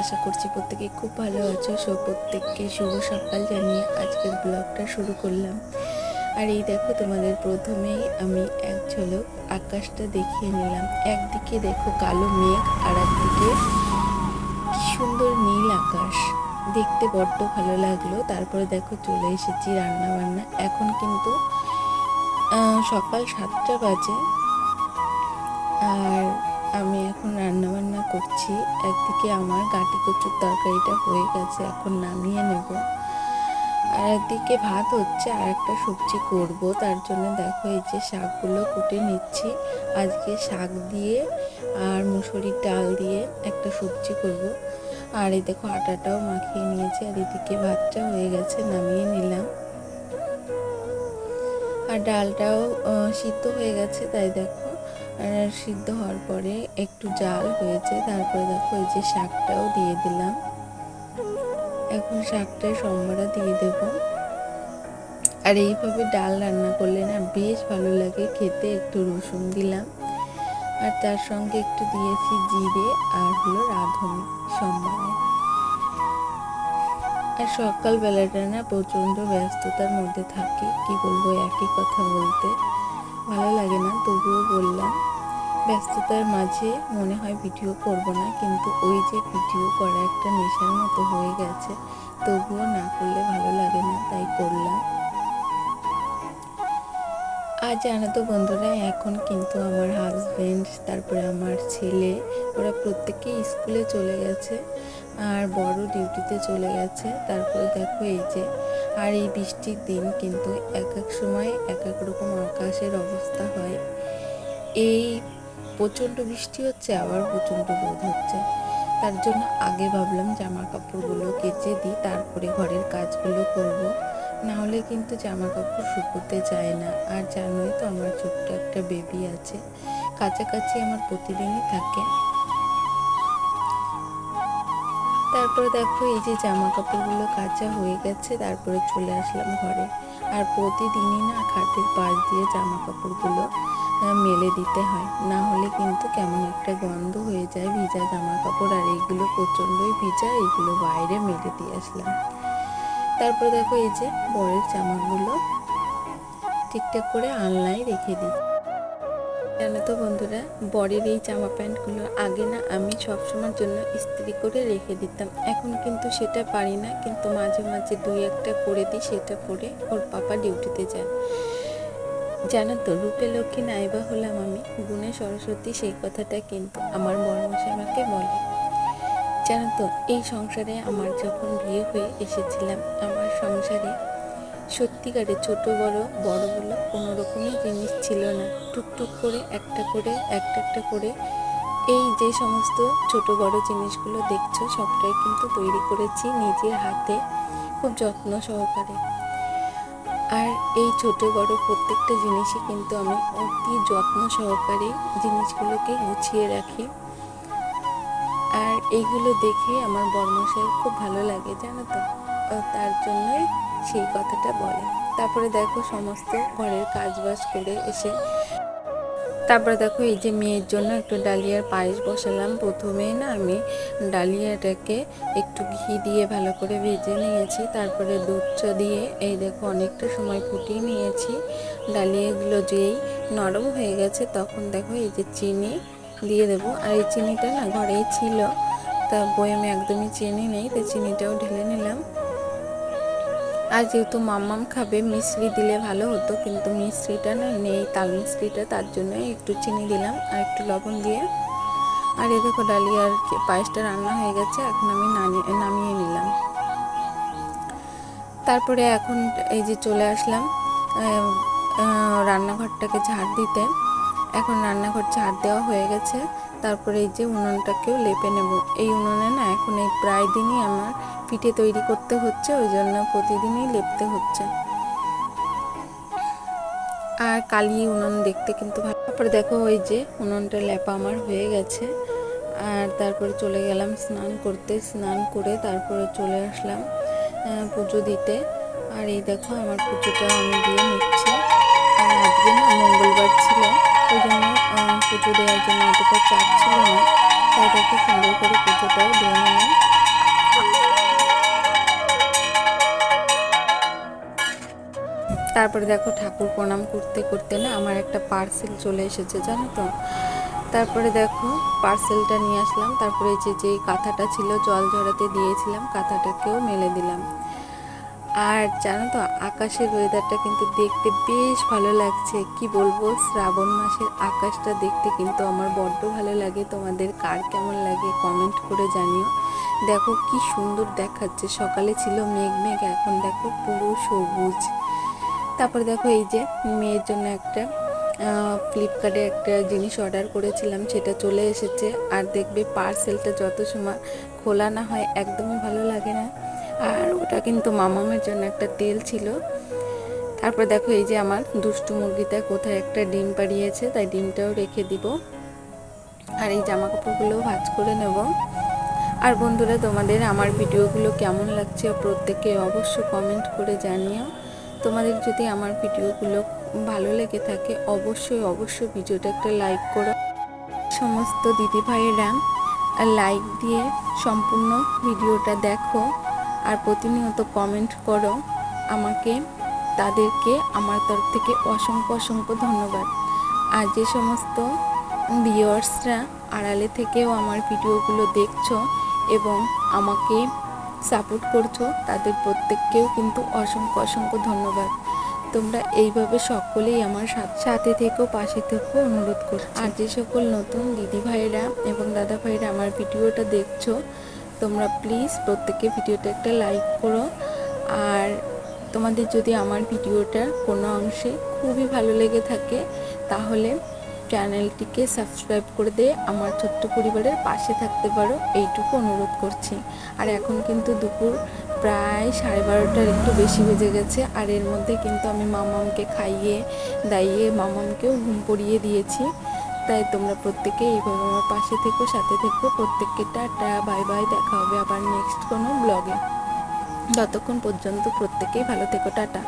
আশা করছি প্রত্যেকে খুব ভালো আছো। প্রত্যেককে শুভ সকাল জানিয়ে আজকের ব্লগটা শুরু করলাম। আর এই দেখো, তোমাদের প্রথমেই আমি এক ঝলক আকাশটা দেখিয়ে নিলাম। একদিকে দেখো কালো মেঘ, আর একদিকে সুন্দর নীল আকাশ, দেখতে বড্ড ভালো লাগলো। তারপরে দেখো চলে এসেছি রান্না বান্না। এখন কিন্তু সকাল 7টা বাজে, আর আমি এখন রান্না বান্না করছি। একদিকে আমার গাটি কচুর তরকারিটা হয়ে গেছে, এখন নামিয়ে নেব। আর একদিকে ভাত হচ্ছে, আর একটা সবজি করব। তার জন্য দেখো এই যে শাকগুলো কুটে নিচ্ছি। আজকে শাক দিয়ে আর মুসুরির ডাল দিয়ে একটা সবজি করব। আর এই দেখো আটাটাও মাখিয়ে নিয়েছি, আর এদিকে ভাতটা হয়ে গেছে, নামিয়ে নিলাম। আর ডালটাও সিদ্ধ হয়ে গেছে, তাই দেখো। আর সিদ্ধ হওয়ার পরে একটু জাল হয়েছে, তারপরে দেখো এই যে শাকটাও দিয়ে দিলাম। এখন শাকটায় সম্বরা দিয়ে দেব। আর এইভাবে ডাল রান্না করলে না বেশ ভালো লাগে খেতে। একটু রসুন দিলাম, আর তার সঙ্গে একটু দিয়েছি জিরে, আর হলো রাঁধুনি সম্বরে। আর সকালবেলাটা না প্রচণ্ড ব্যস্ততার মধ্যে থাকি, কি বলবো, একই কথা বলতে ভালো লাগে না, তবুও বললাম। ব্যস্ততার মাঝে মনে হয় ভিডিও করব না, কিন্তু ওই যে ভিডিও করা একটা নেশার মতো হয়ে গেছে, তবুও না করলে ভালো লাগে না, তাই করলাম। আর জানো তো বন্ধুরা, এখন কিন্তু আমার হাজব্যান্ড, তারপরে আমার ছেলে, ওরা প্রত্যেকেই স্কুলে চলে গেছে, আর বড় ডিউটিতে চলে গেছে। তারপরে দেখো এই যে, আর এই বৃষ্টির দিন কিন্তু এক এক সময় এক এক রকম আকাশের অবস্থা হয়। এই প্রচণ্ড বৃষ্টি হচ্ছে, আবার প্রচণ্ড রোদ হচ্ছে। তার জন্য আগে ভাবলাম জামা কাপড়গুলো কেচে দিই, তারপরে ঘরের কাজগুলো করব। না হলে কিন্তু জামা কাপড় শুকোতে চায় না। আর জানোই তো আমার ছোট্ট একটা বেবি আছে, কাছাকাছি আমার প্রতিদিনই থাকে। তারপরে দেখো এই যে জামা কাপড়গুলো কাচা হয়ে গেছে, তারপরে চলে আসলাম ঘরে। আর প্রতিদিনই না খাটের পাশ দিয়ে জামা কাপড়গুলো মেলে দিতে হয়, না হলে কিন্তু কেমন একটা গন্ধ হয়ে যায় ভিজা জামা কাপড়। আর এইগুলো প্রচণ্ডই ভিজা, এইগুলো বাইরে মেলে দিয়ে আসলাম। তারপরে দেখো এই যে বরের জামাগুলো ঠিকঠাক করে আলনায় রেখে দিই। জানো তো বন্ধুরা, বরের এই জামা প্যান্টগুলো আগে না আমি সবসময়ের জন্য ইস্ত্রি করে রেখে দিতাম। এখন কিন্তু সেটা পারি না, কিন্তু মাঝে মাঝে দুই একটা করে দিই, সেটা পরে ওর পাপা ডিউটিতে যায়। জানো তো, রূপে লক্ষ্মী নাইবা হলাম আমি, গুণে সরস্বতী, সেই কথাটা কিন্তু আমার বড়মশাই আমাকে বলে। জানো তো, এই সংসারে আমার যখন বিয়ে হয়ে এসেছিলাম, আমার সংসারে সত্যিকারে ছোট বড় বড় বড় কোনো রকমই জিনিস ছিল না। টুকটুক করে একটা একটা করে এই যে সমস্ত ছোট বড় জিনিসগুলো দেখছো, সবটাই কিন্তু তৈরি করেছি নিজের হাতে, খুব যত্ন সহকারে। আর এই ছোট বড় প্রত্যেকটা জিনিসই কিন্তু আমি অতি যত্ন সহকারে জিনিসগুলোকে গুছিয়ে রাখি। আর এইগুলো দেখে আমার বড়মশাইয়ের খুব ভালো লাগে, জানো তো, তার জন্যই সেই কথাটা বলে। তারপরে দেখো সমস্ত ঘরের কাজবাজ করে এসে, তারপরে দেখো এই যে মেয়ের জন্য একটু ডালিয়ার পায়েস বসালাম। প্রথমেই না আমি ডালিয়াটাকে একটু ঘি দিয়ে ভালো করে ভেজে নিয়েছি, তারপরে দুধ চা দিয়ে এই দেখো অনেকটা সময় ফুটিয়ে নিয়েছি। ডালিয়াগুলো যেই নরম হয়ে গেছে, তখন দেখো এই যে চিনি দিয়ে দেবো। আর এই চিনিটা না ঘরেই ছিল, তা বয়মে একদমই চিনি নেই, তো চিনিটাও ঢেলে নিলাম। আর যেহেতু মাম্মাম খাবে, মিশ্রি দিলে ভালো হতো, কিন্তু মিশ্রিটা না নেই, তাল মিশ্রিটা, তার জন্য একটু চিনি দিলাম আর একটু লবণ দিয়ে। আর এই দেখো ডালিয়ার পায়েসটা রান্না হয়ে গেছে, এখন আমি নামিয়ে নিলাম। তারপরে এখন এই যে চলে আসলাম রান্নাঘরটাকে ঝাড় দিতে। এখন রান্নাঘর ঝাড় দেওয়া হয়ে গেছে, তারপরে এই যে উনুনটাকেও লেপে নেব। এই উনুনে না এখন এই প্রায় দিনই আমার পিঠে তৈরি করতে হচ্ছে, ওই জন্য প্রতিদিনই লেপতে হচ্ছে। আর কালি উনুন দেখতে কিন্তু ভালো। তারপরে দেখো ওই যে উনুনটা লেপা আমার হয়ে গেছে। আর তারপরে চলে গেলাম স্নান করতে। স্নান করে তারপরে চলে আসলাম পুজো দিতে। আর এই দেখো আমার পুজোটাও আমি দিয়ে নিচ্ছি। আর আজকে না মঙ্গলবার ছিল, ওই জন্য পুজো দেওয়ার জন্য অতটা চাপ ছিল না, তাই দেখো সুন্দর করে পুজোটাও দিয়ে নিলাম। তারপরে দেখো ঠাকুর প্রণাম করতে করতে না আমার একটা পার্সেল চলে এসেছে, জানো তো। তারপরে দেখো পার্সেলটা নিয়ে আসলাম। তারপরে যে কাঁথাটা ছিল জল ঝরাতে দিয়েছিলাম, কাঁথাটাকেও মেলে দিলাম। আর জানো তো আকাশের ওয়েদারটা কিন্তু দেখতে বেশ ভালো লাগছে, কি বলবো, শ্রাবণ মাসের আকাশটা দেখতে কিন্তু আমার বড্ড ভালো লাগে। তোমাদের কার কেমন লাগে কমেন্ট করে জানিও। দেখো কি সুন্দর দেখাচ্ছে, সকালে ছিল মেঘ মেঘ, এখন দেখো পুরো সবুজ। তারপরে দেখো এই যে মেয়ের জন্য একটা ফ্লিপকার্টে একটা জিনিস অর্ডার করেছিলাম, সেটা চলে এসেছে। আর দেখবে পার্সেলটা যত সময় খোলা না হয় একদমই ভালো লাগে না। আর ওটা কিন্তু মামামের জন্য একটা তেল ছিল। তারপর দেখো এই যে আমার দুষ্টু মুরগিটা কোথায় একটা ডিম পাড়িয়েছে, তাই ডিমটাও রেখে দিব। আর এই জামা কাপড়গুলোও ভাঁজ করে নেব। আর বন্ধুরা, তোমাদের আমার ভিডিওগুলো কেমন লাগছে প্রত্যেকে অবশ্য কমেন্ট করে জানিও। তোমাদের যদি আমার ভিডিওগুলো ভালো লেগে থাকে অবশ্যই ভিডিওটা একটা লাইক করো। সমস্ত দিদি ভাইয়েরা লাইক দিয়ে সম্পূর্ণ ভিডিওটা দেখো আর প্রতিনিয়ত কমেন্ট করো আমাকে, তাদেরকে আমার তরফ থেকে অসংখ্য ধন্যবাদ। আর যে সমস্ত ভিউয়ার্সরা আড়ালে থেকেও আমার ভিডিওগুলো দেখছো এবং আমাকে সাপোর্ট করছো, তাদের প্রত্যেককেও কিন্তু অসংখ্য ধন্যবাদ। তোমরা এইভাবে সকলেই আমার সাথে থেকেও পাশে থেকেও অনুরোধ করছি। আর যে সকল নতুন দিদি ভাইয়েরা এবং দাদা ভাইয়েরা আমার ভিডিওটা দেখছো, তোমরা প্লিজ প্রত্যেকে ভিডিওটা একটা লাইক করো। আর তোমাদের যদি আমার ভিডিওটা কোনো অংশে খুবই ভালো লেগে থাকে তাহলে চ্যানেলটিকে সাবস্ক্রাইব করে দিয়ে আমার ছোট্ট পরিবারের পাশে থাকতে পারো, এইটুকু অনুরোধ করছি। আর এখন কিন্তু দুপুর প্রায় 12:30 একটু বেশি বেজে গেছে। আর এর মধ্যে কিন্তু আমি মামামকে খাইয়ে দাইয়ে মামামকেও ঘুম পড়িয়ে দিয়েছি। তাই তোমরা প্রত্যেকে এইভাবে আমার পাশে থেকো, সাথে থেকো। প্রত্যেককে টাটা, বাই বাই, দেখা হবে আবার নেক্সট কোনো ব্লগে। ততক্ষণ পর্যন্ত প্রত্যেকেই ভালো থেকো, টাটা।